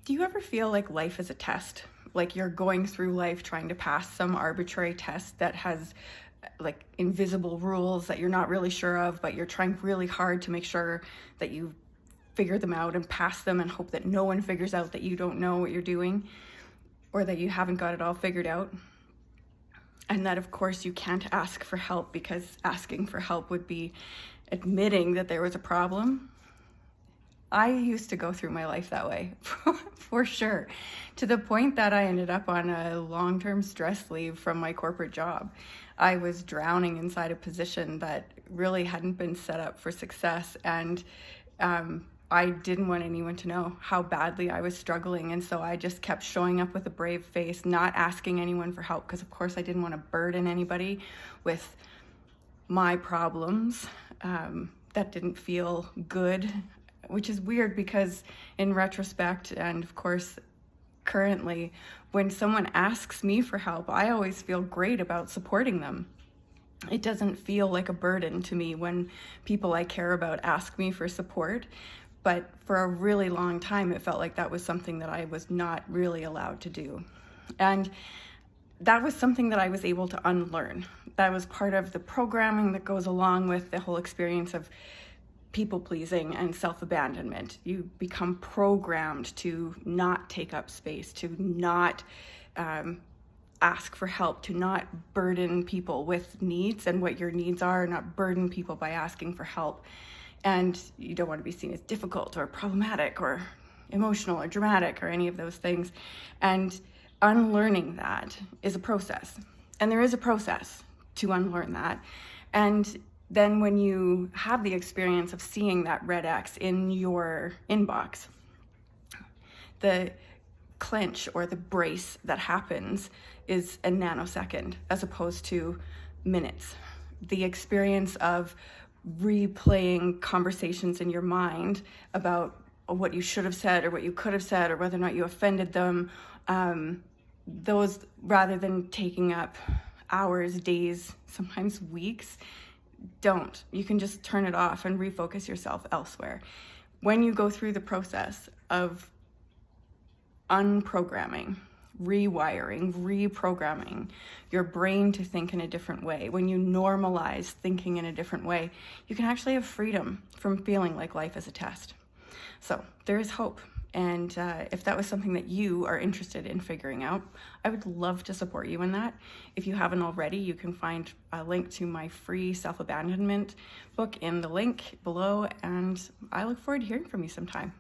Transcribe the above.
Do you ever feel like life is a test? Like you're going through life trying to pass some arbitrary test that has like invisible rules that you're not really sure of, but you're trying really hard to make sure that you figure them out and pass them and hope that no one figures out that you don't know what you're doing or that you haven't got it all figured out. And that, of course, you can't ask for help because asking for help would be admitting that there was a problem. I used to go through my life that way, for sure, to the point that I ended up on a long-term stress leave from my corporate job. I was drowning inside a position that really hadn't been set up for success, and I didn't want anyone to know how badly I was struggling, and so I just kept showing up with a brave face, not asking anyone for help, because of course I didn't want to burden anybody with my problems that didn't feel good, which is weird because in retrospect, and of course currently, when someone asks me for help, I always feel great about supporting them. It doesn't feel like a burden to me when people I care about ask me for support, but for a really long time it felt like that was something that I was not really allowed to do. And that was something that I was able to unlearn. That was part of the programming that goes along with the whole experience of people-pleasing and self-abandonment. You become programmed to not take up space, to not ask for help, to not burden people with needs and what your needs are, not burden people by asking for help. And you don't want to be seen as difficult or problematic or emotional or dramatic or any of those things. And unlearning that is a process. And there is a process to unlearn that. And then when you have the experience of seeing that red X in your inbox, the clench or the brace that happens is a nanosecond as opposed to minutes. The experience of replaying conversations in your mind about what you should have said or what you could have said or whether or not you offended them, those, rather than taking up hours, days, sometimes weeks, don't. You can just turn it off and refocus yourself elsewhere. When you go through the process of unprogramming, rewiring, reprogramming your brain to think in a different way, when you normalize thinking in a different way, you can actually have freedom from feeling like life is a test. So there is hope. And if that was something that you are interested in figuring out, I would love to support you in that. If you haven't already, you can find a link to my free self-abandonment book in the link below, and I look forward to hearing from you sometime.